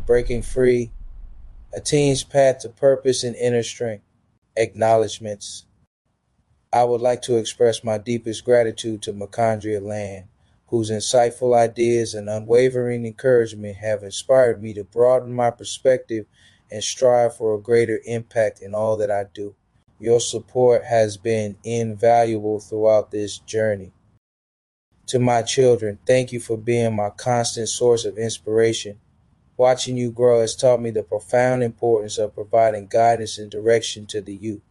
Breaking Free, A Teen's Path to Purpose and Inner Strength. Acknowledgements. I would like to express my deepest gratitude to Macondria Land, whose insightful ideas and unwavering encouragement have inspired me to broaden my perspective and strive for a greater impact in all that I do. Your support has been invaluable throughout this journey. To my children, thank you for being my constant source of inspiration. Watching you grow has taught me the profound importance of providing guidance and direction to the youth,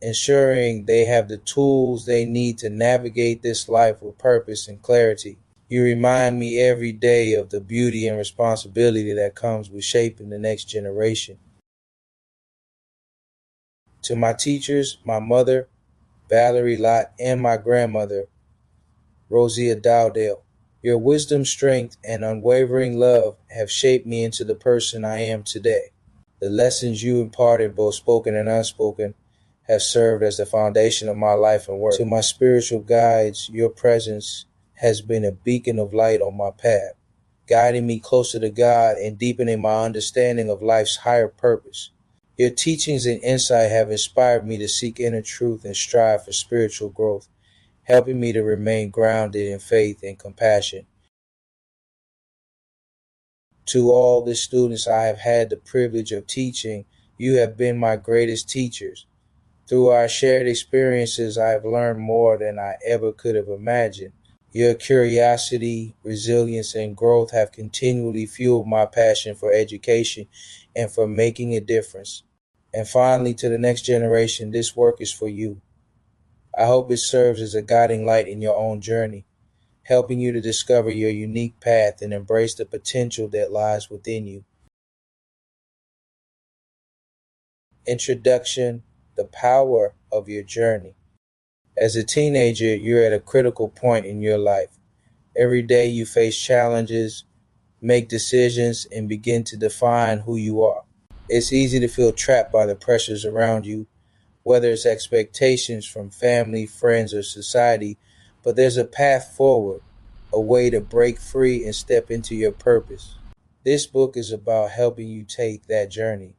ensuring they have the tools they need to navigate this life with purpose and clarity. You remind me every day of the beauty and responsibility that comes with shaping the next generation. To my teachers, my mother, Valerie Lott, and my grandmother, Rosia Dowdale, your wisdom, strength, and unwavering love have shaped me into the person I am today. The lessons you imparted, both spoken and unspoken, have served as the foundation of my life and work. To my spiritual guides, your presence has been a beacon of light on my path, guiding me closer to God and deepening my understanding of life's higher purpose. Your teachings and insight have inspired me to seek inner truth and strive for spiritual growth, helping me to remain grounded in faith and compassion. To all the students I have had the privilege of teaching, you have been my greatest teachers. Through our shared experiences, I have learned more than I ever could have imagined. Your curiosity, resilience, and growth have continually fueled my passion for education and for making a difference. And finally, to the next generation, this work is for you. I hope it serves as a guiding light in your own journey, helping you to discover your unique path and embrace the potential that lies within you. Introduction: The power of your journey. As a teenager, you're at a critical point in your life. Every day you face challenges, make decisions, and begin to define who you are. It's easy to feel trapped by the pressures around you, whether it's expectations from family, friends, or society, but there's a path forward, a way to break free and step into your purpose. This book is about helping you take that journey.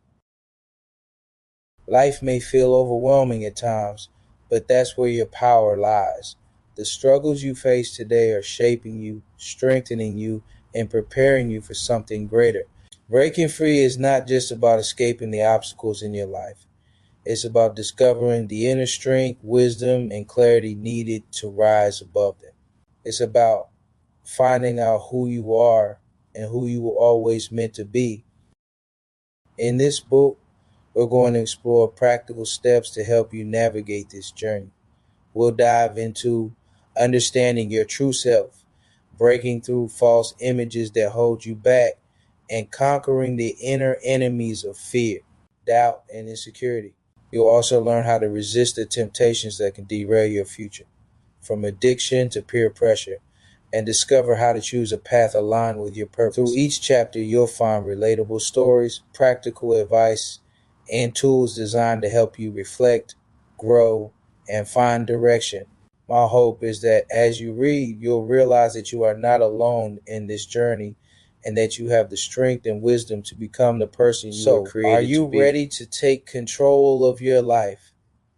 Life may feel overwhelming at times, but that's where your power lies. The struggles you face today are shaping you, strengthening you, and preparing you for something greater. Breaking free is not just about escaping the obstacles in your life. It's about discovering the inner strength, wisdom, and clarity needed to rise above them. It's about finding out who you are and who you were always meant to be. In this book, we're going to explore practical steps to help you navigate this journey. We'll dive into understanding your true self, breaking through false images that hold you back, and conquering the inner enemies of fear, doubt, and insecurity. You'll also learn how to resist the temptations that can derail your future, from addiction to peer pressure, and discover how to choose a path aligned with your purpose. Through each chapter, you'll find relatable stories, practical advice, and tools designed to help you reflect, grow, and find direction. My hope is that as you read, you'll realize that you are not alone in this journey and that you have the strength and wisdom to become the person you were created to be. Are you ready to take control of your life,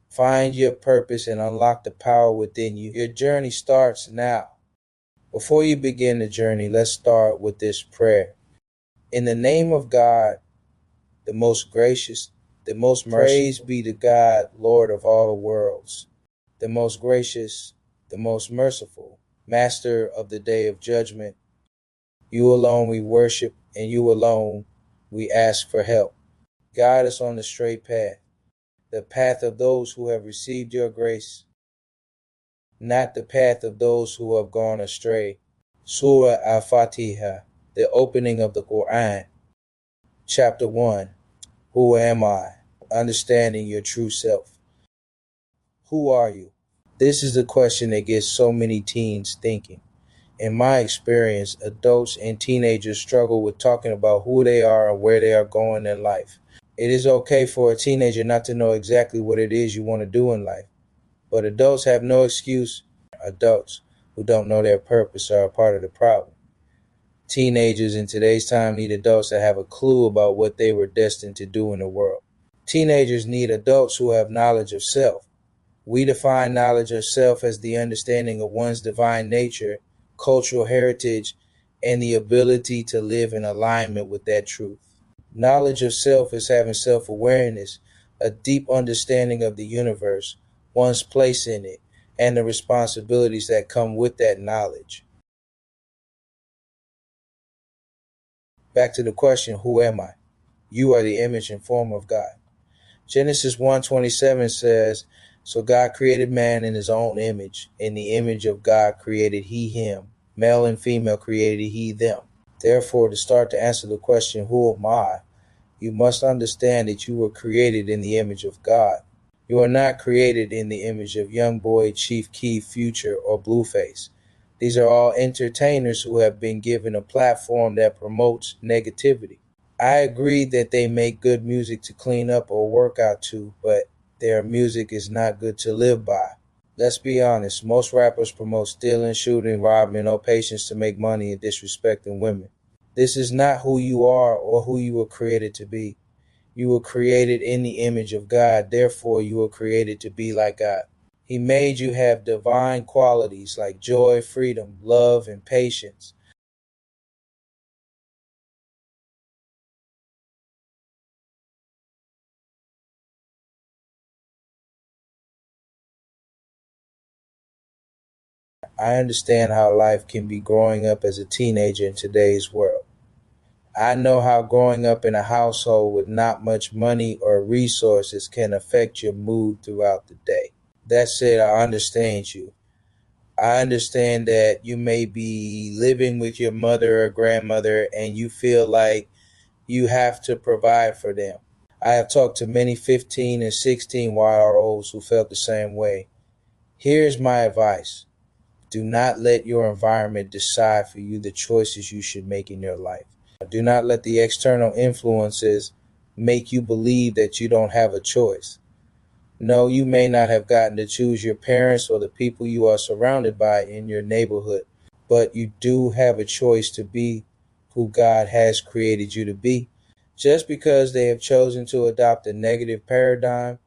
find your purpose, and unlock the power within you? Your journey starts now. Before you begin the journey, let's start with this prayer. In the name of God, the most gracious, the most merciful, praise be to God, Lord of all the worlds, the most gracious, the most merciful, Master of the day of judgment. You alone we worship, and you alone we ask for help. Guide us on the straight path, the path of those who have received your grace, not the path of those who have gone astray. Surah Al-Fatiha, the opening of the Quran. Chapter 1. Who am I? Understanding your true self. Who are you? This is the question that gets so many teens thinking. In my experience, adults and teenagers struggle with talking about who they are and where they are going in life. It is okay for a teenager not to know exactly what it is you want to do in life, but adults have no excuse. Adults who don't know their purpose are a part of the problem. Teenagers in today's time need adults that have a clue about what they were destined to do in the world. Teenagers need adults who have knowledge of self. We define knowledge of self as the understanding of one's divine nature, cultural heritage, and the ability to live in alignment with that truth. Knowledge of self is having self awareness, a deep understanding of the universe, one's place in it, and the responsibilities that come with that knowledge. Back to the question, who am I? You are the image and form of God. Genesis 1:27 says, so God created man in his own image. In the image of God created he him. Male and female created he them. Therefore, to start to answer the question, who am I? You must understand that you were created in the image of God. You are not created in the image of Young Boy, Chief Keef, Future, or Blueface. These are all entertainers who have been given a platform that promotes negativity. I agree that they make good music to clean up or work out to, but their music is not good to live by. Let's be honest, most rappers promote stealing, shooting, robbing, no patience to make money, and disrespecting women. This is not who you are or who you were created to be. You were created in the image of God, therefore you were created to be like God. He made you have divine qualities like joy, freedom, love, and patience. I understand how life can be growing up as a teenager in today's world. I know how growing up in a household with not much money or resources can affect your mood throughout the day. That said, I understand you. I understand that you may be living with your mother or grandmother and you feel like you have to provide for them. I have talked to many 15 and 16-year-olds who felt the same way. Here's my advice. Do not let your environment decide for you the choices you should make in your life. Do not let the external influences make you believe that you don't have a choice. No, you may not have gotten to choose your parents or the people you are surrounded by in your neighborhood, but you do have a choice to be who God has created you to be. Just because they have chosen to adopt a negative paradigm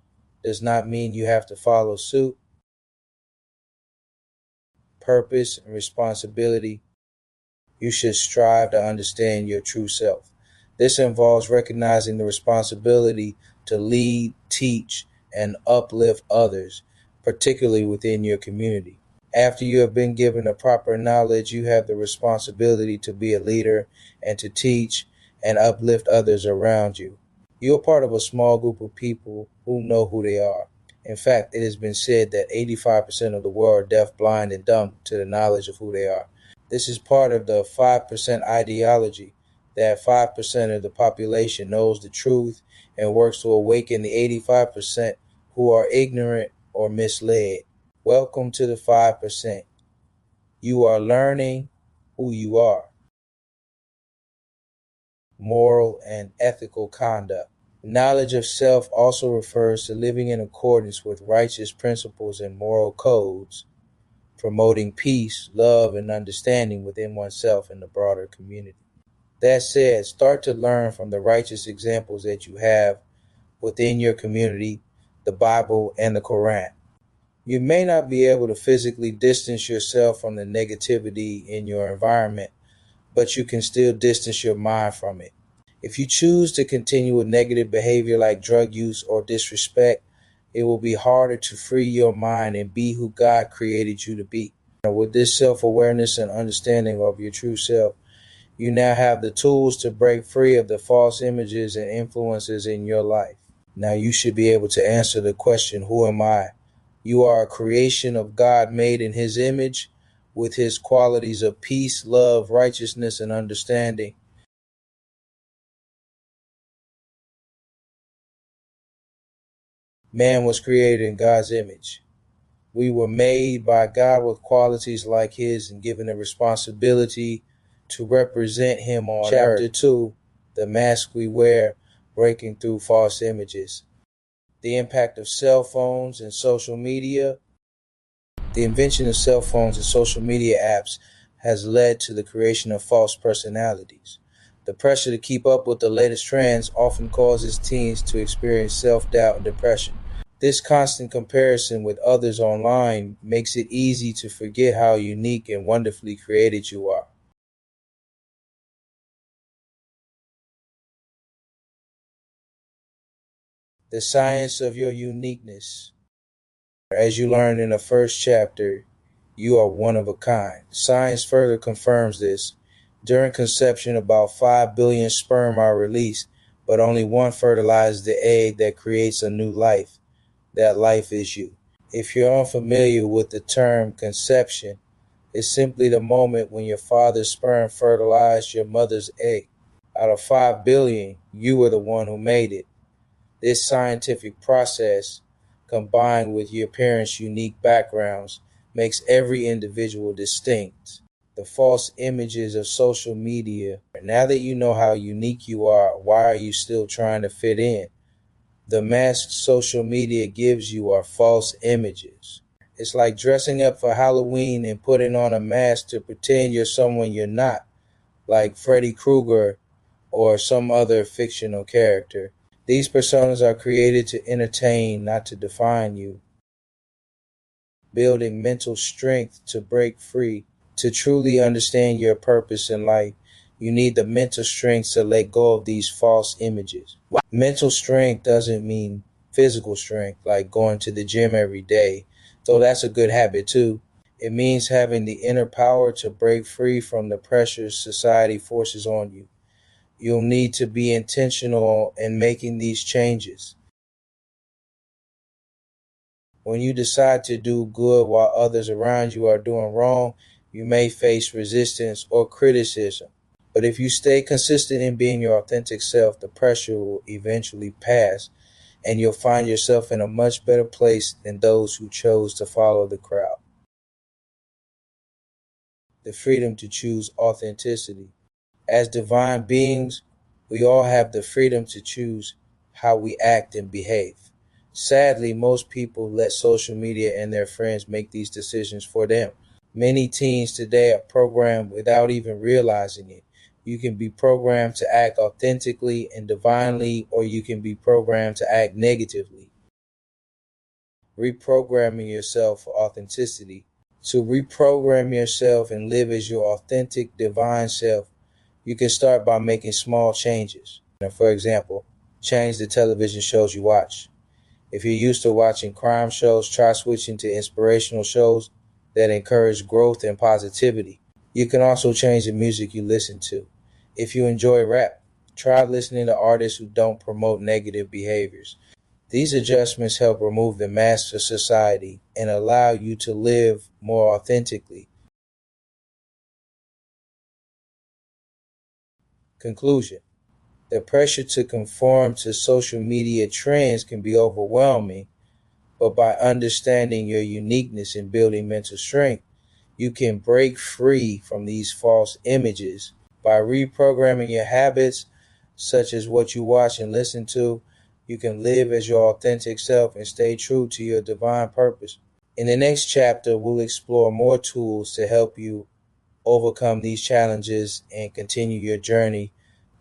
does not mean you have to follow suit. Purpose and responsibility. You should strive to understand your true self. This involves recognizing the responsibility to lead, teach, and uplift others, particularly within your community. After you have been given the proper knowledge, you have the responsibility to be a leader and to teach and uplift others around you. You are part of a small group of people who know who they are. In fact, it has been said that 85% of the world are deaf, blind, and dumb to the knowledge of who they are. This is part of the 5% ideology that 5% of the population knows the truth and works to awaken the 85% who are ignorant or misled. Welcome to the 5%. You are learning who you are. Moral and ethical conduct. Knowledge of self also refers to living in accordance with righteous principles and moral codes, promoting peace, love, and understanding within oneself and the broader community. That said, start to learn from the righteous examples that you have within your community, the Bible, and the Quran. You may not be able to physically distance yourself from the negativity in your environment, but you can still distance your mind from it. If you choose to continue with negative behavior like drug use or disrespect, it will be harder to free your mind and be who God created you to be. With this self-awareness and understanding of your true self, you now have the tools to break free of the false images and influences in your life. Now you should be able to answer the question, who am I? You are a creation of God made in his image with his qualities of peace, love, righteousness, and understanding. Man was created in God's image. We were made by God with qualities like his and given a responsibility to represent him on Chapter 2, The Mask We Wear, Breaking Through False Images. The impact of cell phones and social media. The invention of cell phones and social media apps has led to the creation of false personalities. The pressure to keep up with the latest trends often causes teens to experience self doubt and depression. This constant comparison with others online makes it easy to forget how unique and wonderfully created you are. The science of your uniqueness. As you learned in the first chapter, you are one of a kind. Science further confirms this. During conception, about 5 billion sperm are released, but only one fertilizes the egg that creates a new life. That life is you. If you're unfamiliar with the term conception, it's simply the moment when your father's sperm fertilized your mother's egg. Out of 5 billion, you were the one who made it. This scientific process, combined with your parents' unique backgrounds, makes every individual distinct. The false images of social media. Now that you know how unique you are, why are you still trying to fit in? The masks social media gives you are false images. It's like dressing up for Halloween and putting on a mask to pretend you're someone you're not, like Freddy Krueger or some other fictional character. These personas are created to entertain, not to define you. Building mental strength to break free, to truly understand your purpose in life, you need the mental strength to let go of these false images. Mental strength doesn't mean physical strength, like going to the gym every day, though that's a good habit too. It means having the inner power to break free from the pressures society forces on you. You'll need to be intentional in making these changes. When you decide to do good while others around you are doing wrong, you may face resistance or criticism. But if you stay consistent in being your authentic self, the pressure will eventually pass and you'll find yourself in a much better place than those who chose to follow the crowd. The freedom to choose authenticity. As divine beings, we all have the freedom to choose how we act and behave. Sadly, most people let social media and their friends make these decisions for them. Many teens today are programmed without even realizing it. You can be programmed to act authentically and divinely, or you can be programmed to act negatively. Reprogramming yourself for authenticity. To reprogram yourself and live as your authentic divine self, you can start by making small changes. For example, change the television shows you watch. If you're used to watching crime shows, try switching to inspirational shows that encourage growth and positivity. You can also change the music you listen to. If you enjoy rap, try listening to artists who don't promote negative behaviors. These adjustments help remove the masks of society and allow you to live more authentically. Conclusion. The pressure to conform to social media trends can be overwhelming, but by understanding your uniqueness and building mental strength, you can break free from these false images. By reprogramming your habits, such as what you watch and listen to, you can live as your authentic self and stay true to your divine purpose. In the next chapter, we'll explore more tools to help you overcome these challenges and continue your journey.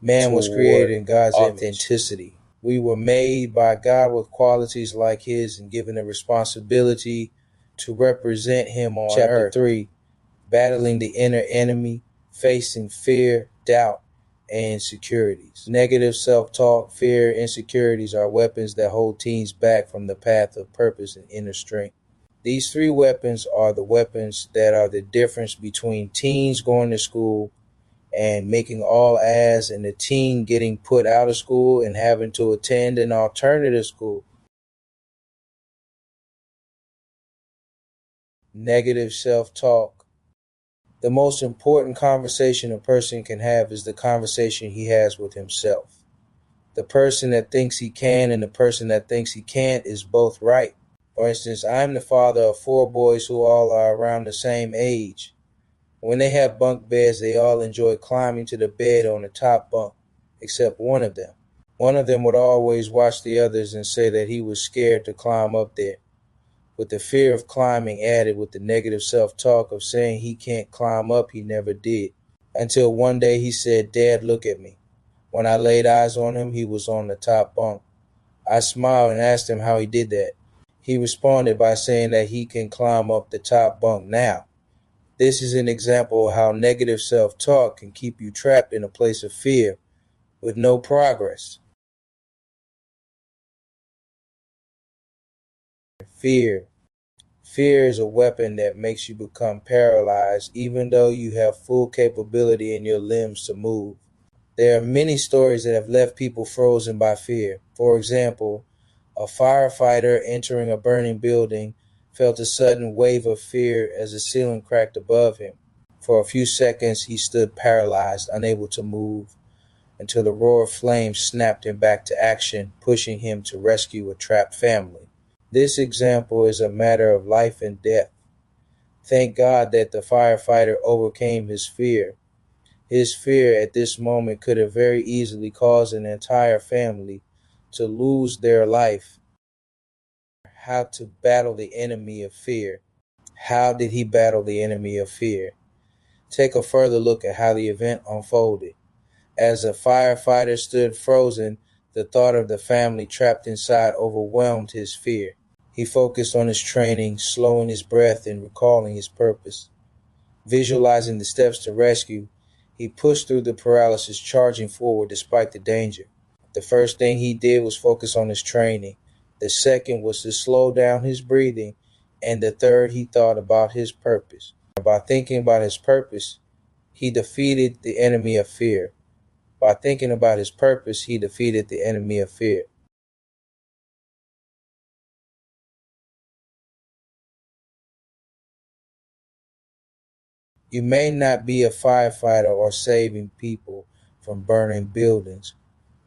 Man was created in God's authenticity. We were made by God with qualities like His and given a responsibility to represent Him on Chapter 3, battling the inner enemy, facing fear, doubt, and insecurities. Negative self-talk, fear, insecurities are weapons that hold teens back from the path of purpose and inner strength. These three weapons are the weapons that are the difference between teens going to school and making all A's and the teen getting put out of school and having to attend an alternative school. Negative self-talk. The most important conversation a person can have is the conversation he has with himself. The person that thinks he can and the person that thinks he can't is both right. For instance, I'm the father of 4 boys who all are around the same age. When they have bunk beds, they all enjoy climbing to the bed on the top bunk, except one of them. One of them would always watch the others and say that he was scared to climb up there. with the fear of climbing added with the negative self-talk of saying he can't climb up, he never did. Until one day he said, "Dad, look at me." When I laid eyes on him, he was on the top bunk. I smiled and asked him how he did that. He responded by saying that he can climb up the top bunk now. This is an example of how negative self-talk can keep you trapped in a place of fear with no progress. Fear. Fear is a weapon that makes you become paralyzed even though you have full capability in your limbs to move. There are many stories that have left people frozen by fear. For example, a firefighter entering a burning building felt a sudden wave of fear as the ceiling cracked above him. For a few seconds, he stood paralyzed, unable to move, until the roar of flames snapped him back to action, pushing him to rescue a trapped family. This example is a matter of life and death. Thank God that the firefighter overcame his fear. His fear at this moment could have very easily caused an entire family to lose their life. How to battle the enemy of fear. How did he battle the enemy of fear? Take a further look at how the event unfolded. As the firefighter stood frozen, the thought of the family trapped inside overwhelmed his fear. He focused on his training, slowing his breath and recalling his purpose. Visualizing the steps to rescue, he pushed through the paralysis, charging forward despite the danger. The first thing he did was focus on his training. The second was to slow down his breathing. And the third, he thought about his purpose. By thinking about his purpose, he defeated the enemy of fear. By thinking about his purpose, he defeated the enemy of fear. You may not be a firefighter or saving people from burning buildings,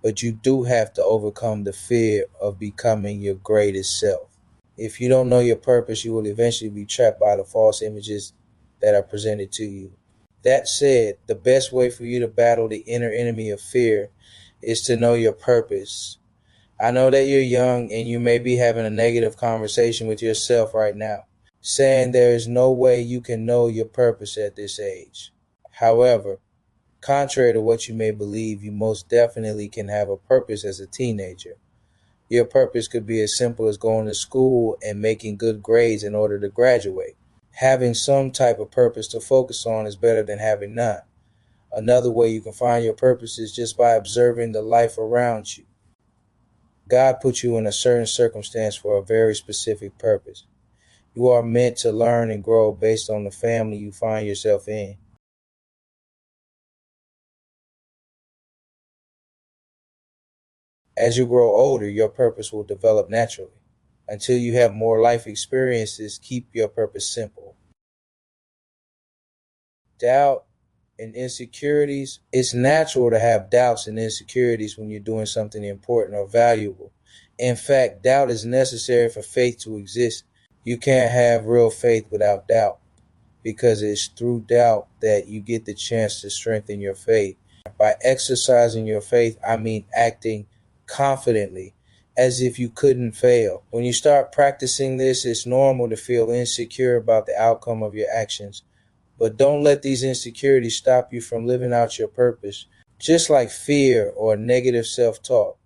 but you do have to overcome the fear of becoming your greatest self. If you don't know your purpose, you will eventually be trapped by the false images that are presented to you. That said, the best way for you to battle the inner enemy of fear is to know your purpose. I know that you're young and you may be having a negative conversation with yourself right now, saying there is no way you can know your purpose at this age. However, contrary to what you may believe, you most definitely can have a purpose as a teenager. Your purpose could be as simple as going to school and making good grades in order to graduate. Having some type of purpose to focus on is better than having none. Another way you can find your purpose is just by observing the life around you. God put you in a certain circumstance for a very specific purpose. You are meant to learn and grow based on the family you find yourself in. As you grow older, your purpose will develop naturally. Until you have more life experiences, keep your purpose simple. Doubt and insecurities. It's natural to have doubts and insecurities when you're doing something important or valuable. In fact, doubt is necessary for faith to exist. You can't have real faith without doubt, because it's through doubt that you get the chance to strengthen your faith. By exercising your faith, I mean acting confidently, as if you couldn't fail. When you start practicing this, it's normal to feel insecure about the outcome of your actions. But don't let these insecurities stop you from living out your purpose. Just like fear or negative self-talk,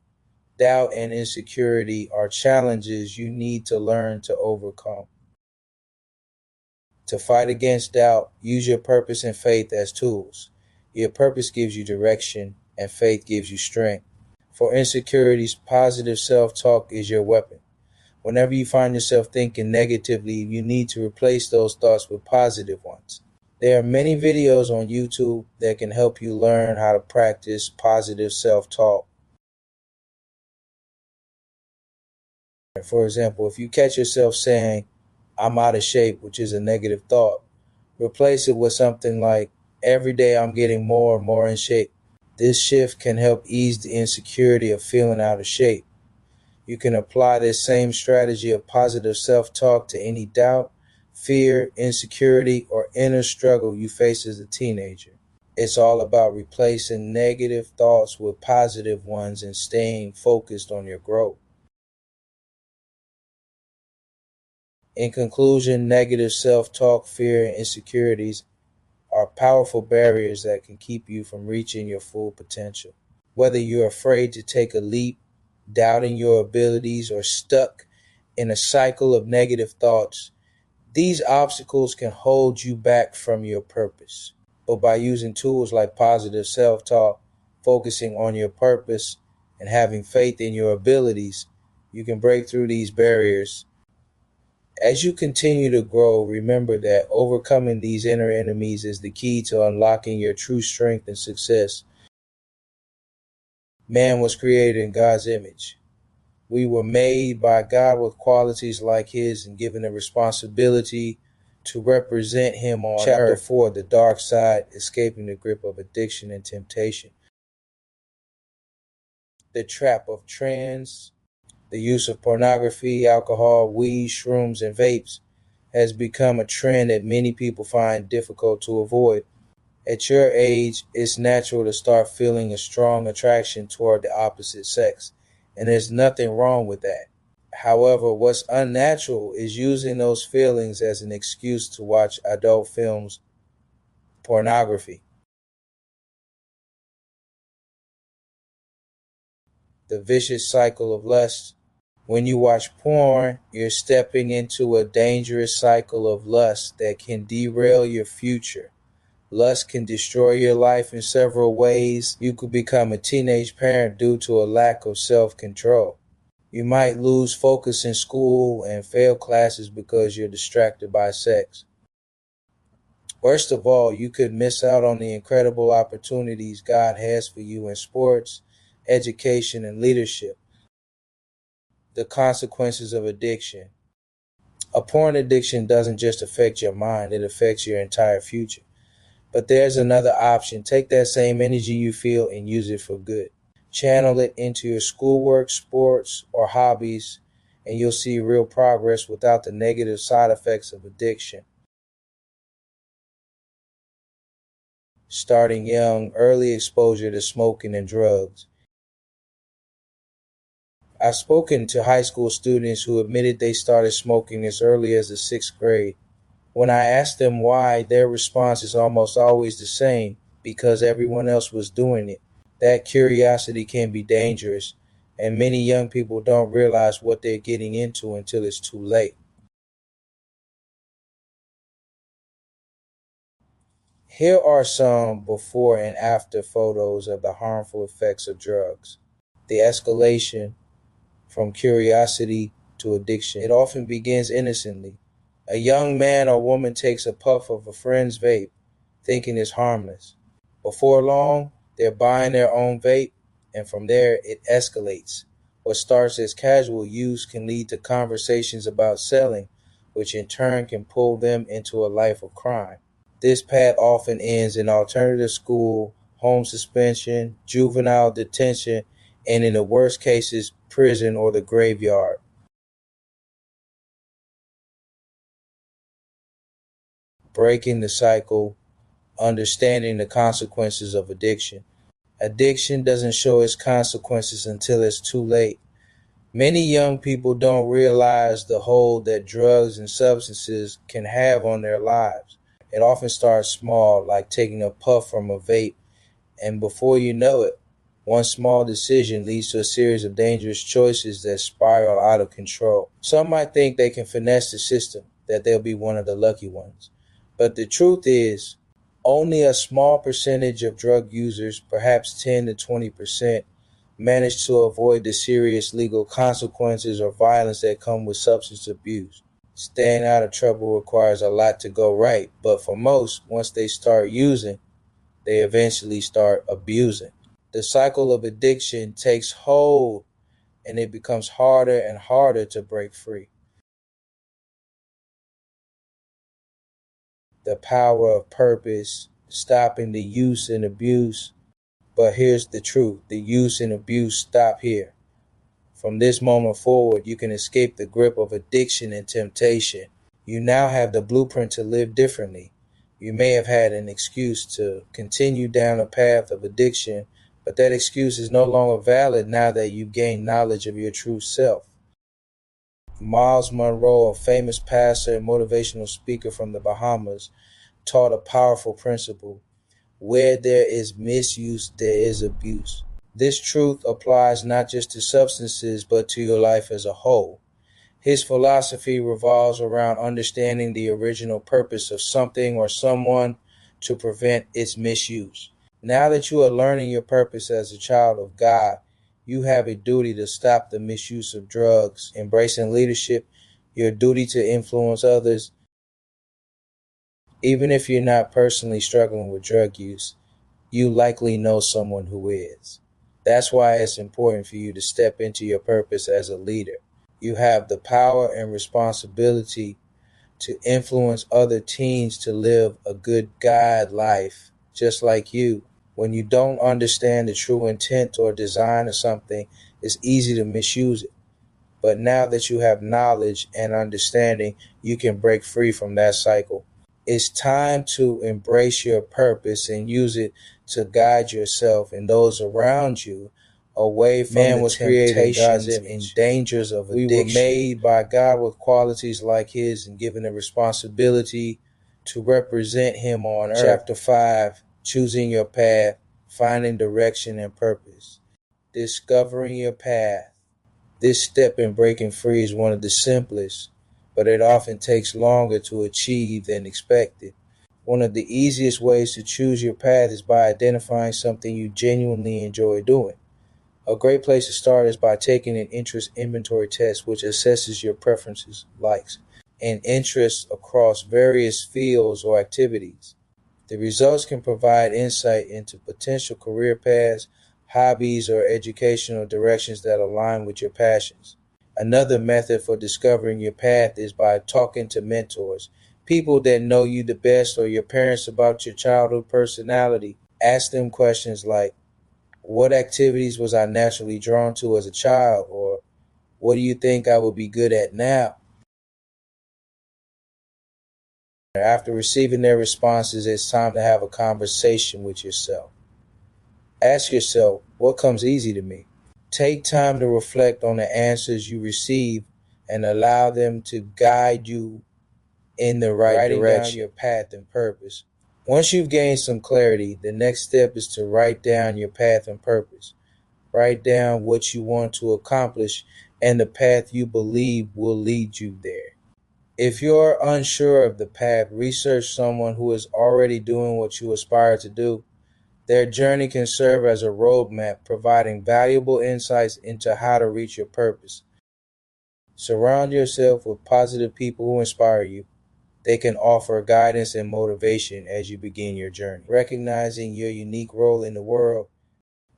doubt and insecurity are challenges you need to learn to overcome. To fight against doubt, use your purpose and faith as tools. Your purpose gives you direction, and faith gives you strength. For insecurities, positive self-talk is your weapon. Whenever you find yourself thinking negatively, you need to replace those thoughts with positive ones. There are many videos on YouTube that can help you learn how to practice positive self-talk. For example, if you catch yourself saying, "I'm out of shape," which is a negative thought, replace it with something like, "Every day I'm getting more and more in shape." This shift can help ease the insecurity of feeling out of shape. You can apply this same strategy of positive self-talk to any doubt, fear, insecurity, or inner struggle you face as a teenager. It's all about replacing negative thoughts with positive ones and staying focused on your growth. In conclusion, negative self talk, fear, and insecurities are powerful barriers that can keep you from reaching your full potential. Whether you're afraid to take a leap, doubting your abilities, or stuck in a cycle of negative thoughts, these obstacles can hold you back from your purpose. But by using tools like positive self talk, focusing on your purpose, and having faith in your abilities, you can break through these barriers. As you continue to grow, remember that overcoming these inner enemies is the key to unlocking your true strength and success. Man was created in God's image. We were made by God with qualities like His and given a responsibility to represent Him on Chapter earth. 4, The Dark Side, Escaping the Grip of Addiction and Temptation. The trap of trends, the use of pornography, alcohol, weed, shrooms, and vapes has become a trend that many people find difficult to avoid. At your age, it's natural to start feeling a strong attraction toward the opposite sex, and there's nothing wrong with that. However, what's unnatural is using those feelings as an excuse to watch adult films, pornography. The vicious cycle of lust. When you watch porn, you're stepping into a dangerous cycle of lust that can derail your future. Lust can destroy your life in several ways. You could become a teenage parent due to a lack of self-control. You might lose focus in school and fail classes because you're distracted by sex. Worst of all, you could miss out on the incredible opportunities God has for you in sports, education, and leadership. The consequences of addiction. A porn addiction doesn't just affect your mind, it affects your entire future. But there's another option. Take that same energy you feel and use it for good. Channel it into your schoolwork, sports, or hobbies, and you'll see real progress without the negative side effects of addiction. Starting young, early exposure to smoking and drugs. I've spoken to high school students who admitted they started smoking as early as the sixth grade. When I ask them why, their response is almost always the same: because everyone else was doing it. That curiosity can be dangerous, and many young people don't realize what they're getting into until it's too late. Here are some before and after photos of the harmful effects of drugs. The escalation from curiosity to addiction. It often begins innocently. A young man or woman takes a puff of a friend's vape, thinking it's harmless. Before long, they're buying their own vape, and from there it escalates. What starts as casual use can lead to conversations about selling, which in turn can pull them into a life of crime. This path often ends in alternative school, home suspension, juvenile detention, and in the worst cases, prison or the graveyard. Breaking the cycle, understanding the consequences of addiction. Addiction doesn't show its consequences until it's too late. Many young people don't realize the hold that drugs and substances can have on their lives. It often starts small, like taking a puff from a vape, and before you know it, one small decision leads to a series of dangerous choices that spiral out of control. Some might think they can finesse the system, that they'll be one of the lucky ones. But the truth is, only a small percentage of drug users, perhaps 10 to 20%, manage to avoid the serious legal consequences or violence that come with substance abuse. Staying out of trouble requires a lot to go right, but for most, once they start using, they eventually start abusing. The cycle of addiction takes hold, and it becomes harder and harder to break free. The power of purpose, stopping the use and abuse. But here's the truth: the use and abuse stop here. From this moment forward, you can escape the grip of addiction and temptation. You now have the blueprint to live differently. You may have had an excuse to continue down a path of addiction, but that excuse is no longer valid now that you've gained knowledge of your true self. Miles Monroe, a famous pastor and motivational speaker from the Bahamas, taught a powerful principle: where there is misuse, there is abuse. This truth applies not just to substances, but to your life as a whole. His philosophy revolves around understanding the original purpose of something or someone to prevent its misuse. Now that you are learning your purpose as a child of God, you have a duty to stop the misuse of drugs, embracing leadership, your duty to influence others. Even if you're not personally struggling with drug use, you likely know someone who is. That's why it's important for you to step into your purpose as a leader. You have the power and responsibility to influence other teens to live a good God life, just like you. When you don't understand the true intent or design of something, it's easy to misuse it. But now that you have knowledge and understanding, you can break free from that cycle. It's time to embrace your purpose and use it to guide yourself and those around you away from Man was created in God's image and dangers of addiction. We were made by God with qualities like His and given a responsibility to represent Him on earth. Chapter 5, Choosing Your Path, Finding Direction and Purpose. Discovering your path. This step in breaking free is one of the simplest, but it often takes longer to achieve than expected. One of the easiest ways to choose your path is by identifying something you genuinely enjoy doing. A great place to start is by taking an interest inventory test, which assesses your preferences, likes, and interests across various fields or activities. The results can provide insight into potential career paths, hobbies, or educational directions that align with your passions. Another method for discovering your path is by talking to mentors, people that know you the best, or your parents about your childhood personality. Ask them questions like, what activities was I naturally drawn to as a child? Or what do you think I would be good at now? After receiving their responses, it's time to have a conversation with yourself. Ask yourself, what comes easy to me? Take time to reflect on the answers you receive and allow them to guide you in the right direction. Writing down your path and purpose. Once you've gained some clarity, the next step is to write down your path and purpose. Write down what you want to accomplish and the path you believe will lead you there. If you're unsure of the path, research someone who is already doing what you aspire to do. Their journey can serve as a roadmap, providing valuable insights into how to reach your purpose. Surround yourself with positive people who inspire you. They can offer guidance and motivation as you begin your journey. Recognizing your unique role in the world.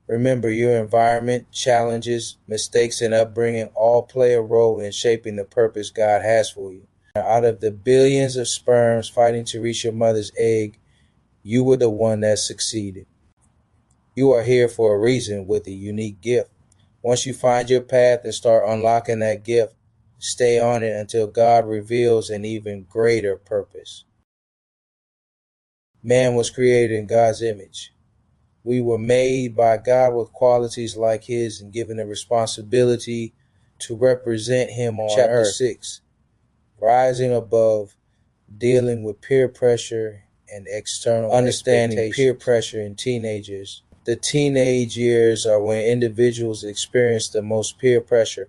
Remember, your environment, challenges, mistakes, and upbringing all play a role in shaping the purpose God has for you. Out of the billions of sperms fighting to reach your mother's egg, you were the one that succeeded. You are here for a reason with a unique gift. Once you find your path and start unlocking that gift, stay on it until God reveals an even greater purpose. Man was created in God's image. We were made by God with qualities like His and given a responsibility to represent Him on Chapter earth. 6, Rising Above, Dealing with Peer Pressure and External Understanding Peer Pressure in Teenagers. The teenage years are when individuals experience the most peer pressure.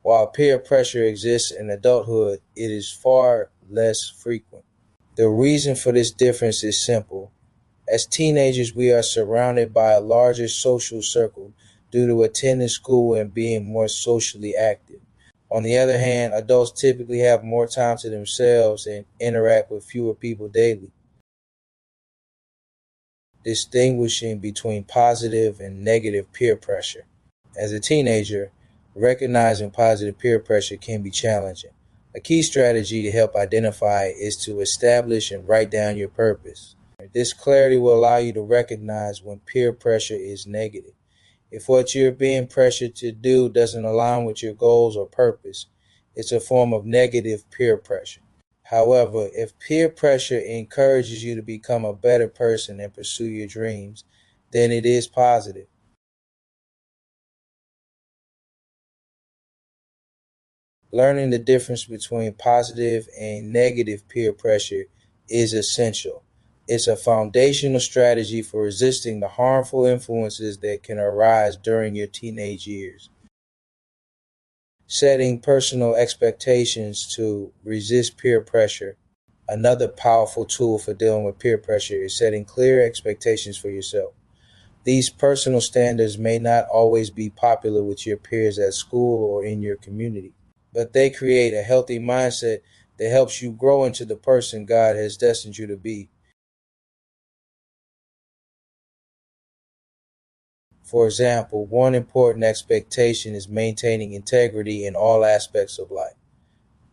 While peer pressure exists in adulthood, it is far less frequent. The reason for this difference is simple. As teenagers, we are surrounded by a larger social circle due to attending school and being more socially active. On the other hand, adults typically have more time to themselves and interact with fewer people daily. Distinguishing between positive and negative peer pressure. As a teenager, recognizing positive peer pressure can be challenging. A key strategy to help identify it is to establish and write down your purpose. This clarity will allow you to recognize when peer pressure is negative. If what you're being pressured to do doesn't align with your goals or purpose, it's a form of negative peer pressure. However, if peer pressure encourages you to become a better person and pursue your dreams, then it is positive. Learning the difference between positive and negative peer pressure is essential. It's a foundational strategy for resisting the harmful influences that can arise during your teenage years. Setting personal expectations to resist peer pressure. Another powerful tool for dealing with peer pressure is setting clear expectations for yourself. These personal standards may not always be popular with your peers at school or in your community, but they create a healthy mindset that helps you grow into the person God has destined you to be. For example, one important expectation is maintaining integrity in all aspects of life.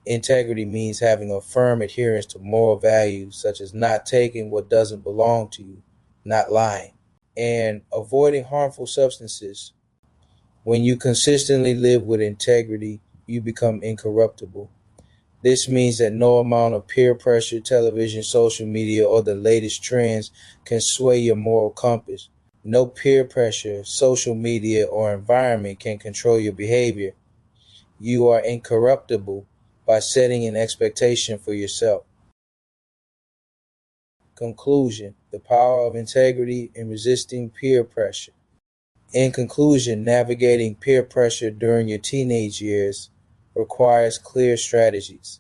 Integrity means having a firm adherence to moral values such as not taking what doesn't belong to you, not lying, and avoiding harmful substances. When you consistently live with integrity, you become incorruptible. This means that no amount of peer pressure, television, social media, or the latest trends can sway your moral compass. No peer pressure, social media, or environment can control your behavior. You are incorruptible by setting an expectation for yourself. Conclusion: the power of integrity in resisting peer pressure. In conclusion, navigating peer pressure during your teenage years requires clear strategies.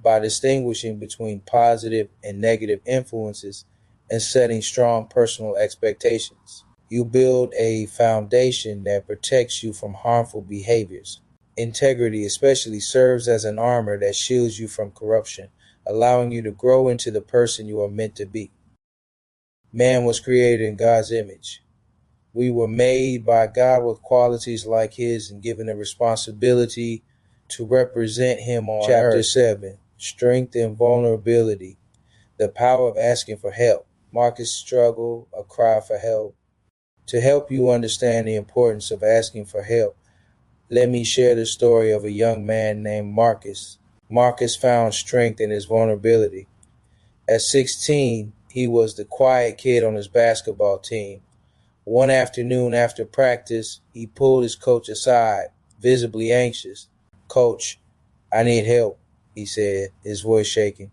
By distinguishing between positive and negative influences and setting strong personal expectations, you build a foundation that protects you from harmful behaviors. Integrity especially serves as an armor that shields you from corruption, allowing you to grow into the person you are meant to be. Man was created in God's image. We were made by God with qualities like His and given a responsibility to represent Him on Chapter earth. 7, Strength and Vulnerability, the Power of Asking for Help. Marcus' struggle, a cry for help. To help you understand the importance of asking for help, let me share the story of a young man named Marcus. Marcus found strength in his vulnerability. At 16, he was the quiet kid on his basketball team. One afternoon after practice, he pulled his coach aside, visibly anxious. "Coach, I need help," he said, his voice shaking.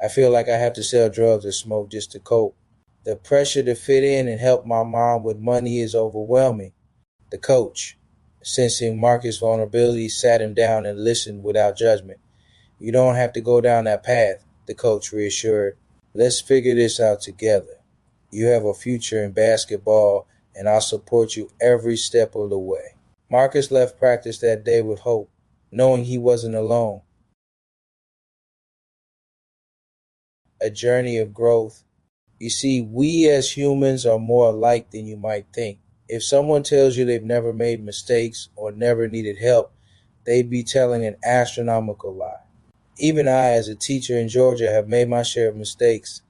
"I feel like I have to sell drugs or smoke just to cope. The pressure to fit in and help my mom with money is overwhelming." The coach, sensing Marcus' vulnerability, sat him down and listened without judgment. "You don't have to go down that path," the coach reassured. "Let's figure this out together. You have a future in basketball, and I'll support you every step of the way." Marcus left practice that day with hope, knowing he wasn't alone. A journey of growth. You see, we as humans are more alike than you might think. If someone tells you they've never made mistakes or never needed help, they'd be telling an astronomical lie. Even I, as a teacher in Georgia, have made my share of mistakes.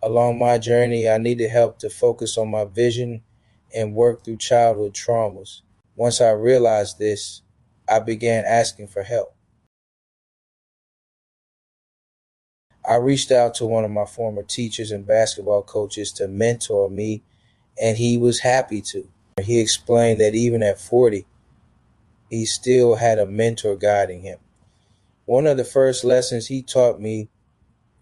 Along my journey, I needed help to focus on my vision and work through childhood traumas. Once I realized this, I began asking for help. I reached out to one of my former teachers and basketball coaches to mentor me, and he was happy to. He explained that even at 40, he still had a mentor guiding him. One of the first lessons he taught me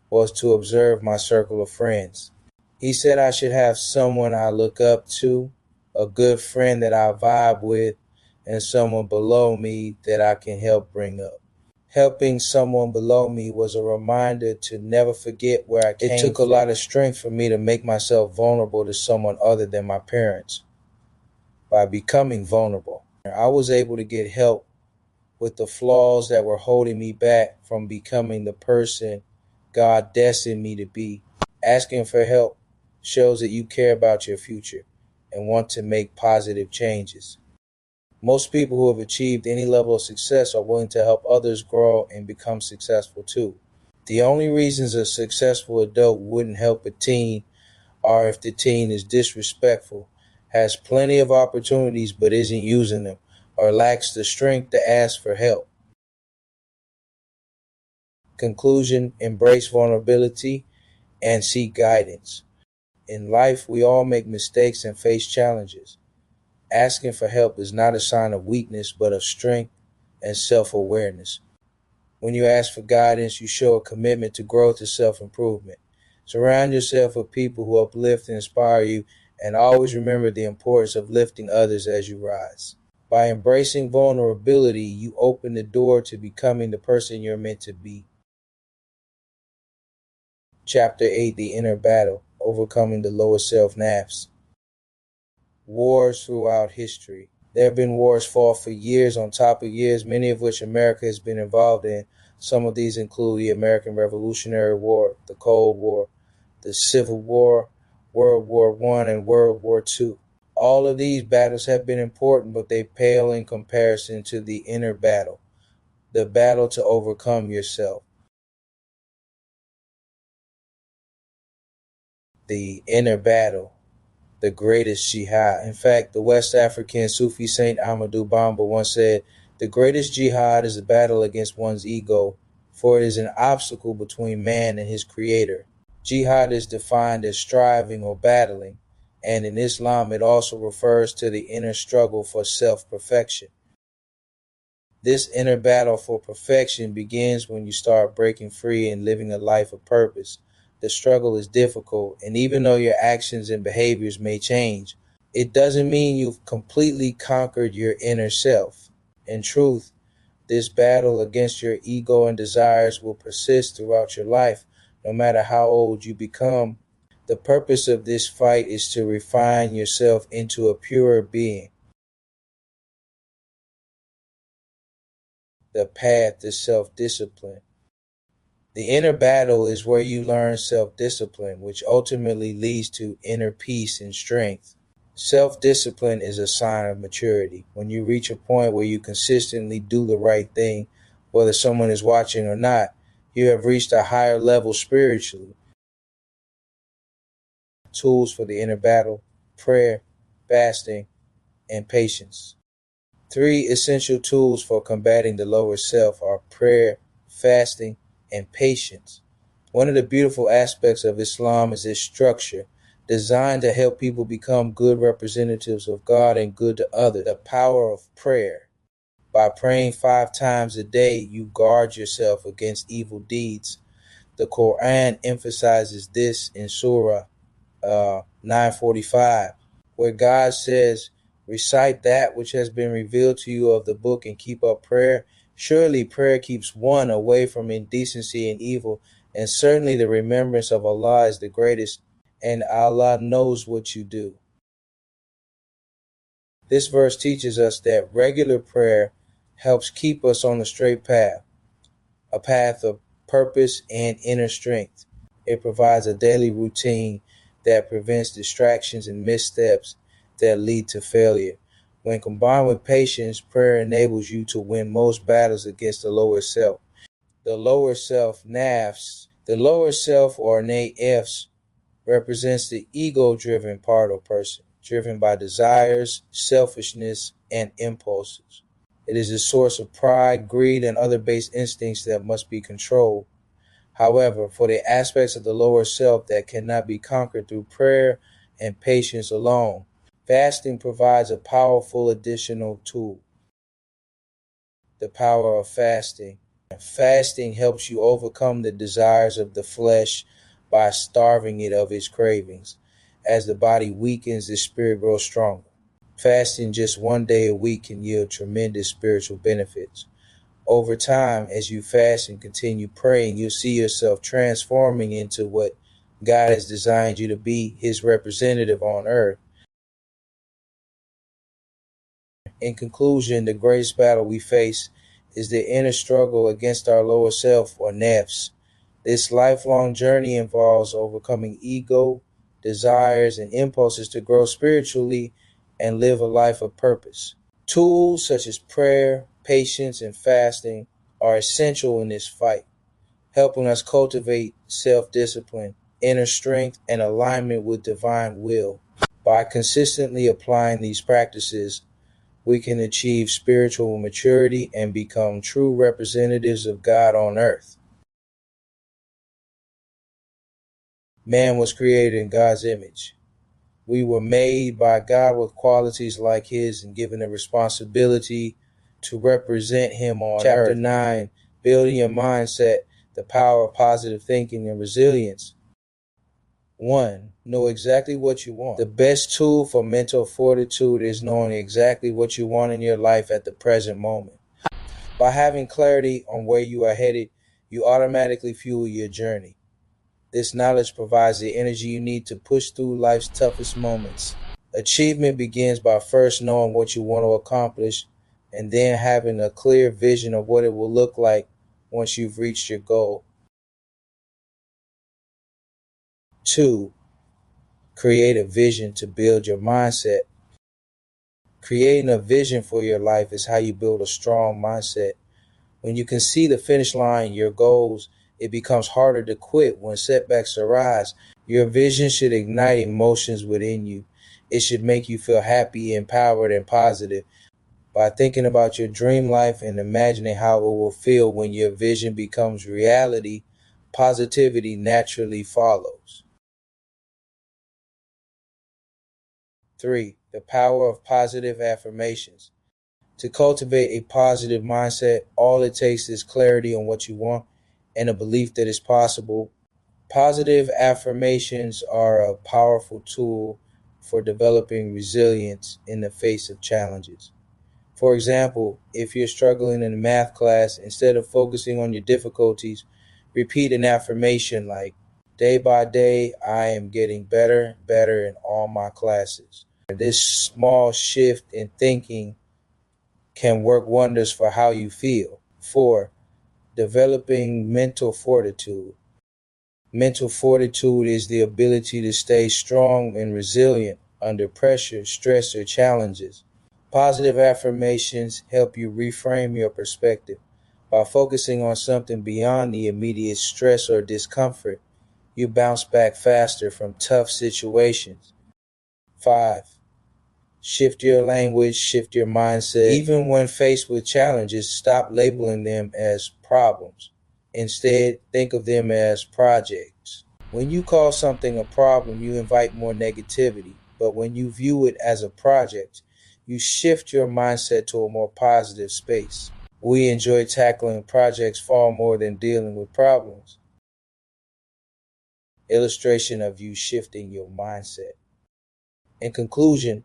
was to observe my circle of friends. He said I should have someone I look up to, a good friend that I vibe with, and someone below me that I can help bring up. Helping someone below me was a reminder to never forget where I came from. It took a lot of strength for me to make myself vulnerable to someone other than my parents. By becoming vulnerable, I was able to get help with the flaws that were holding me back from becoming the person God destined me to be. Asking for help shows that you care about your future and want to make positive changes. Most people who have achieved any level of success are willing to help others grow and become successful too. The only reasons a successful adult wouldn't help a teen are if the teen is disrespectful, has plenty of opportunities but isn't using them, or lacks the strength to ask for help. Conclusion: embrace vulnerability and seek guidance. In life, we all make mistakes and face challenges. Asking for help is not a sign of weakness, but of strength, and self-awareness. When you ask for guidance, you show a commitment to growth and self-improvement. Surround yourself with people who uplift and inspire you, and always remember the importance of lifting others as you rise. By embracing vulnerability, you open the door to becoming the person you're meant to be. Chapter 8: The Inner Battle, Overcoming the Lower Self Naps. Wars throughout history. There have been wars fought for years on top of years, many of which America has been involved in. Some of these include the American Revolutionary War, the Cold War, the Civil War, World War I, and World War II. All of these battles have been important, but they pale in comparison to the inner battle, the battle to overcome yourself. The inner battle, the greatest jihad. In fact, the West African Sufi saint Ahmadu Bamba once said, "The greatest jihad is a battle against one's ego, for it is an obstacle between man and his creator." Jihad is defined as striving or battling, and in Islam it also refers to the inner struggle for self-perfection. This inner battle for perfection begins when you start breaking free and living a life of purpose. The struggle is difficult, and even though your actions and behaviors may change, it doesn't mean you've completely conquered your inner self. In truth, this battle against your ego and desires will persist throughout your life, no matter how old you become. The purpose of this fight is to refine yourself into a purer being. The path to self-discipline. The inner battle is where you learn self-discipline, which ultimately leads to inner peace and strength. Self-discipline is a sign of maturity. When you reach a point where you consistently do the right thing, whether someone is watching or not, you have reached a higher level spiritually. Tools for the inner battle: prayer, fasting, and patience. Three essential tools for combating the lower self are prayer, fasting, and patience. One of the beautiful aspects of Islam is its structure, designed to help people become good representatives of God and good to others. The power of prayer. By praying 5 times a day, you guard yourself against evil deeds. The Quran emphasizes this in Surah 9:45, where God says, "Recite that which has been revealed to you of the book and keep up prayer. Surely prayer keeps one away from indecency and evil, and certainly the remembrance of Allah is the greatest, and Allah knows what you do." This verse teaches us that regular prayer helps keep us on the straight path, a path of purpose and inner strength. It provides a daily routine that prevents distractions and missteps that lead to failure. When combined with patience, prayer enables you to win most battles against the lower self. The lower self, nafs, the lower self or nafs, represents the ego-driven part of person, driven by desires, selfishness, and impulses. It is a source of pride, greed, and other base instincts that must be controlled. However, for the aspects of the lower self that cannot be conquered through prayer and patience alone, fasting provides a powerful additional tool. The power of fasting. Fasting helps you overcome the desires of the flesh by starving it of its cravings. As the body weakens, the spirit grows stronger. Fasting just 1 day a week can yield tremendous spiritual benefits. Over time, as you fast and continue praying, you'll see yourself transforming into what God has designed you to be, His representative on earth. In conclusion, the greatest battle we face is the inner struggle against our lower self, or nafs. This lifelong journey involves overcoming ego, desires, and impulses to grow spiritually and live a life of purpose. Tools such as prayer, patience, and fasting are essential in this fight, helping us cultivate self-discipline, inner strength, and alignment with divine will. By consistently applying these practices, we can achieve spiritual maturity and become true representatives of God on earth. Man was created in God's image. We were made by God with qualities like His and given a responsibility to represent him on Chapter 9, Building Your Mindset, the Power of Positive Thinking and Resilience. 1. Know exactly what you want. The best tool for mental fortitude is knowing exactly what you want in your life at the present moment. By having clarity on where you are headed, you automatically fuel your journey. This knowledge provides the energy you need to push through life's toughest moments. Achievement begins by first knowing what you want to accomplish and then having a clear vision of what it will look like once you've reached your goal. 2. Create a vision to build your mindset. Creating a vision for your life is how you build a strong mindset. When you can see the finish line, your goals, it becomes harder to quit when setbacks arise. Your vision should ignite emotions within you. It should make you feel happy, empowered, and positive. By thinking about your dream life and imagining how it will feel when your vision becomes reality, positivity naturally follows. 3. The power of positive affirmations. To cultivate a positive mindset, all it takes is clarity on what you want and a belief that it's possible. Positive affirmations are a powerful tool for developing resilience in the face of challenges. For example, if you're struggling in a math class, instead of focusing on your difficulties, repeat an affirmation like, "Day by day, I am getting better, better in all my classes." This small shift in thinking can work wonders for how you feel. 4. Developing mental fortitude. Mental fortitude is the ability to stay strong and resilient under pressure, stress, or challenges. Positive affirmations help you reframe your perspective. By focusing on something beyond the immediate stress or discomfort, you bounce back faster from tough situations. 5. Shift your language, shift your mindset. Even when faced with challenges, stop labeling them as problems. Instead, think of them as projects. When you call something a problem, you invite more negativity. But when you view it as a project, you shift your mindset to a more positive space. We enjoy tackling projects far more than dealing with problems. Illustration of you shifting your mindset. In conclusion,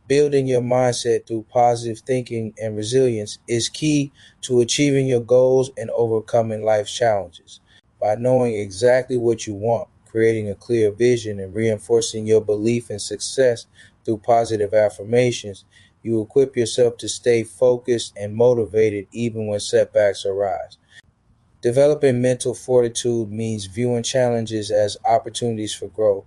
building your mindset through positive thinking and resilience is key to achieving your goals and overcoming life's challenges. By knowing exactly what you want, creating a clear vision, and reinforcing your belief in success through positive affirmations, you equip yourself to stay focused and motivated even when setbacks arise. Developing mental fortitude means viewing challenges as opportunities for growth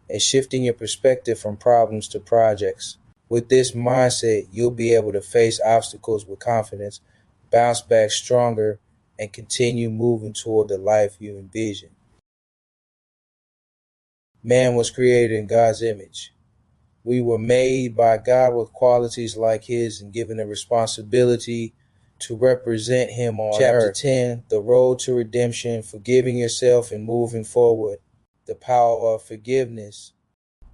and shifting your perspective from problems to projects. With this mindset, you'll be able to face obstacles with confidence, bounce back stronger, and continue moving toward the life you envision. Man was created in God's image. We were made by God with qualities like His and given a responsibility to represent Him on Chapter 10, The Road to Redemption, Forgiving Yourself and Moving Forward, the Power of Forgiveness.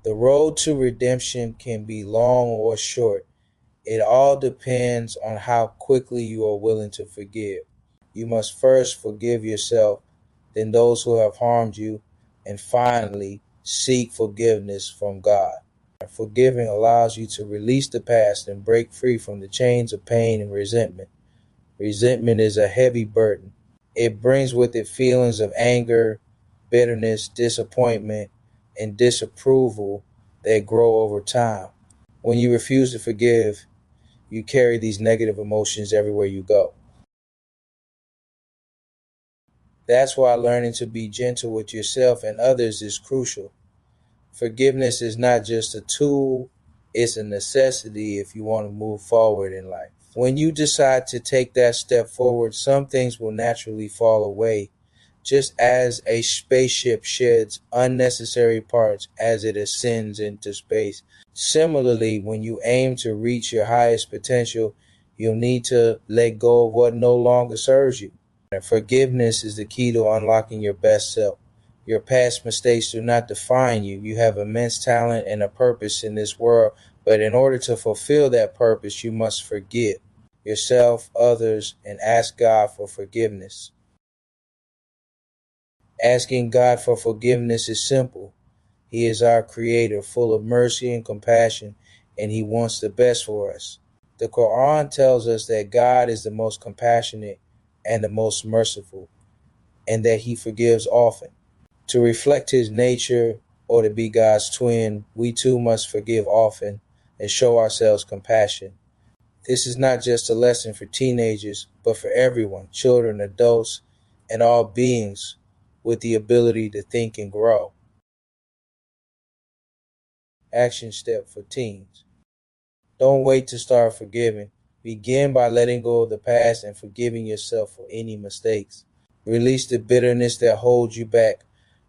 The road to redemption can be long or short. It all depends on how quickly you are willing to forgive. You must first forgive yourself, then those who have harmed you, and finally seek forgiveness from God. Forgiving allows you to release the past and break free from the chains of pain and resentment. Resentment is a heavy burden. It brings with it feelings of anger, bitterness, disappointment, and disapproval that grow over time. When you refuse to forgive, you carry these negative emotions everywhere you go. That's why learning to be gentle with yourself and others is crucial. Forgiveness is not just a tool, it's a necessity if you want to move forward in life. When you decide to take that step forward, some things will naturally fall away, just as a spaceship sheds unnecessary parts as it ascends into space. Similarly, when you aim to reach your highest potential, you'll need to let go of what no longer serves you. Forgiveness is the key to unlocking your best self. Your past mistakes do not define you. You have immense talent and a purpose in this world, but in order to fulfill that purpose, you must forgive. yourself, others, and ask God for forgiveness. Asking God for forgiveness is simple. He is our creator, full of mercy and compassion, and he wants the best for us. The Quran tells us that God is the most compassionate and the most merciful, and that he forgives often. To reflect his nature or to be God's twin, we too must forgive often and show ourselves compassion. This is not just a lesson for teenagers, but for everyone, children, adults, and all beings with the ability to think and grow. Action step for teens. Don't wait to start forgiving. Begin by letting go of the past and forgiving yourself for any mistakes. Release the bitterness that holds you back.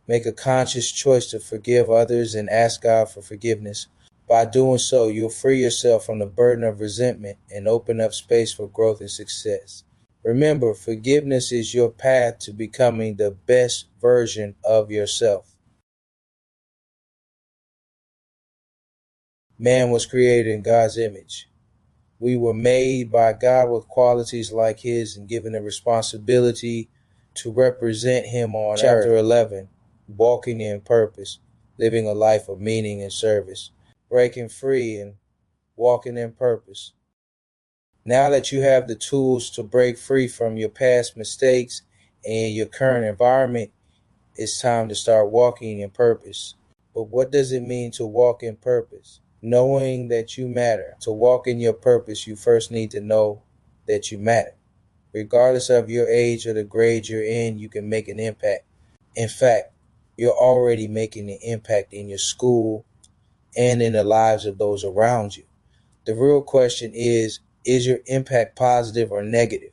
Make a conscious choice to forgive others and ask God for forgiveness. By doing so, you'll free yourself from the burden of resentment and open up space for growth and success. Remember, forgiveness is your path to becoming the best version of yourself. Man was created in God's image. We were made by God with qualities like his and given a responsibility to represent him on earth. Chapter 11, Walking in Purpose, Living a Life of Meaning and Service. Breaking free and walking in purpose. Now that you have the tools to break free from your past mistakes and your current environment, it's time to start walking in purpose. But what does it mean to walk in purpose? Knowing that you matter. To walk in your purpose, you first need to know that you matter. Regardless of your age or the grade you're in, you can make an impact. In fact, you're already making an impact in your school and in the lives of those around you. The real question is your impact positive or negative?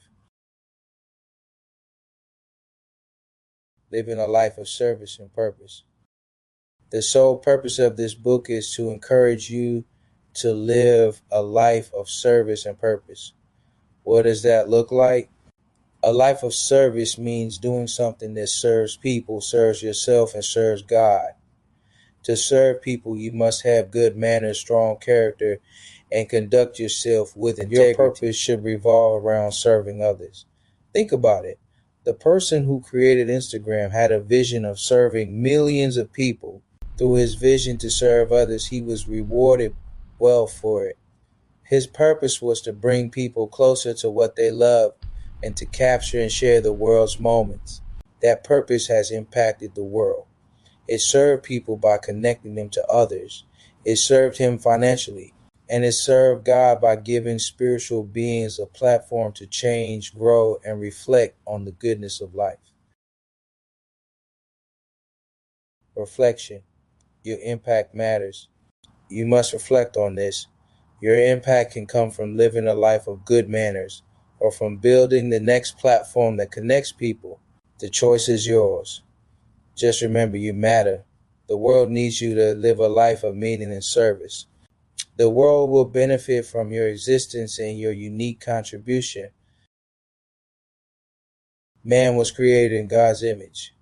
Living a life of service and purpose. The sole purpose of this book is to encourage you to live a life of service and purpose. What does that look like? A life of service means doing something that serves people, serves yourself, and serves God. To serve people, you must have good manners, strong character, and conduct yourself with integrity. Your purpose should revolve around serving others. Think about it. The person who created Instagram had a vision of serving millions of people. Through his vision to serve others, he was rewarded well for it. His purpose was to bring people closer to what they love and to capture and share the world's moments. That purpose has impacted the world. It served people by connecting them to others. It served him financially. And it served God by giving spiritual beings a platform to change, grow, and reflect on the goodness of life. Reflection. Your impact matters. You must reflect on this. Your impact can come from living a life of good manners or from building the next platform that connects people. The choice is yours. Just remember, you matter. The world needs you to live a life of meaning and service. The world will benefit from your existence and your unique contribution. Man was created in God's image.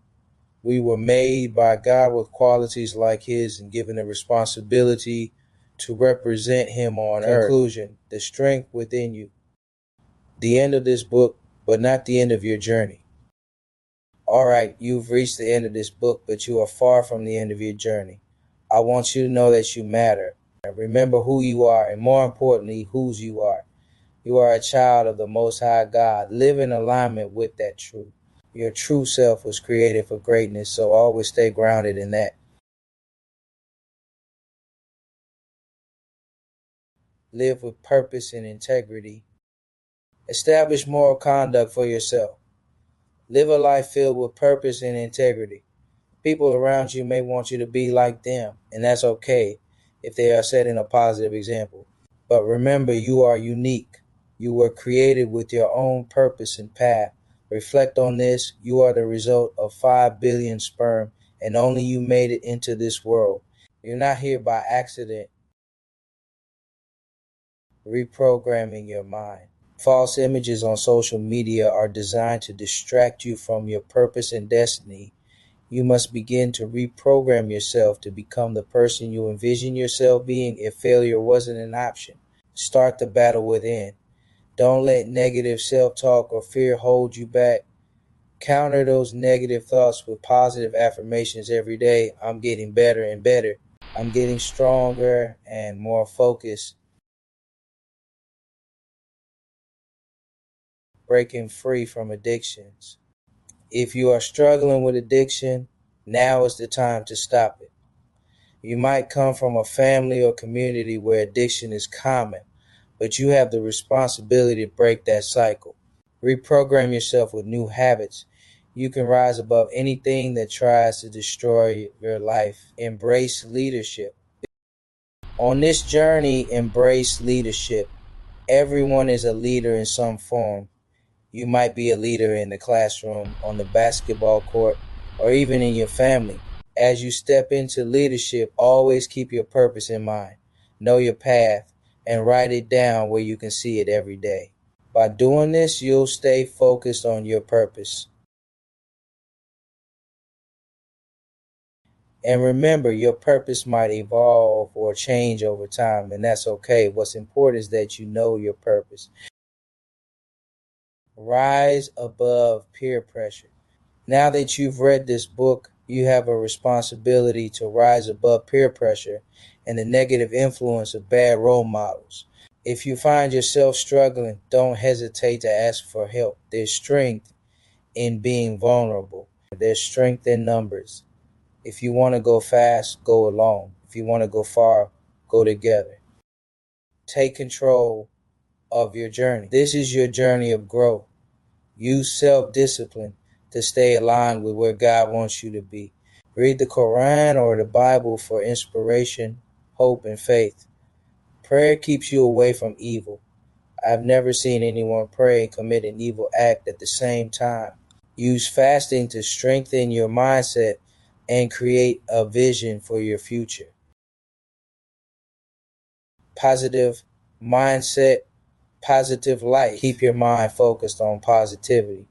We were made by God with qualities like his and given a responsibility to represent him on earth. Conclusion, the strength within you. The end of this book, but not the end of your journey. All right, you've reached the end of this book, but you are far from the end of your journey. I want you to know that you matter. Remember who you are, and more importantly, whose you are. You are a child of the Most High God. Live in alignment with that truth. Your true self was created for greatness, so always stay grounded in that. Live with purpose and integrity. Establish moral conduct for yourself. Live a life filled with purpose and integrity. People around you may want you to be like them, and that's okay if they are setting a positive example. But remember, you are unique. You were created with your own purpose and path. Reflect on this. You are the result of 5 billion sperm, and only you made it into this world. You're not here by accident. Reprogramming your mind. False images on social media are designed to distract you from your purpose and destiny. You must begin to reprogram yourself to become the person you envision yourself being if failure wasn't an option. Start the battle within. Don't let negative self-talk or fear hold you back. Counter those negative thoughts with positive affirmations every day. I'm getting better and better. I'm getting stronger and more focused. Breaking free from addictions. If you are struggling with addiction, now is the time to stop it. You might come from a family or community where addiction is common, but you have the responsibility to break that cycle. Reprogram yourself with new habits. You can rise above anything that tries to destroy your life. Embrace leadership. On this journey, embrace leadership. Everyone is a leader in some form. You might be a leader in the classroom, on the basketball court, or even in your family. As you step into leadership, always keep your purpose in mind. Know your path and write it down where you can see it every day. By doing this, you'll stay focused on your purpose. And remember, your purpose might evolve or change over time, and that's okay. What's important is that you know your purpose. Rise above peer pressure. Now that you've read this book, you have a responsibility to rise above peer pressure and the negative influence of bad role models. If you find yourself struggling, don't hesitate to ask for help. There's strength in being vulnerable. There's strength in numbers. If you want to go fast, go alone. If you want to go far, go together. Take control of your journey. This is your journey of growth. Use self-discipline to stay aligned with where God wants you to be. Read the Quran or the Bible for inspiration, hope, and faith. Prayer keeps you away from evil. I've never seen anyone pray and commit an evil act at the same time. Use fasting to strengthen your mindset and create a vision for your future. Positive mindset, positive life. Keep your mind focused on positivity.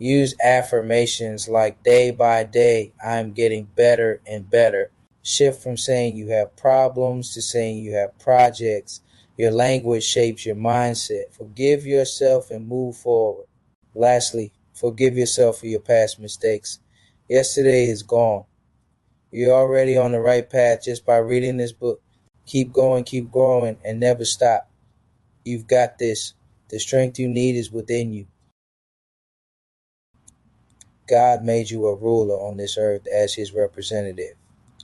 Use affirmations like day by day, I'm getting better and better. Shift from saying you have problems to saying you have projects. Your language shapes your mindset. Forgive yourself and move forward. Lastly, forgive yourself for your past mistakes. Yesterday is gone. You're already on the right path just by reading this book. Keep going, keep growing, and never stop. You've got this. The strength you need is within you. God made you a ruler on this earth as his representative.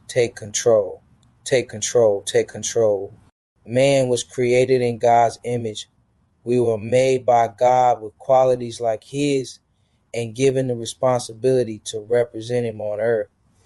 Take control. Take control. Take control. Man was created in God's image. We were made by God with qualities like his and given the responsibility to represent him on earth.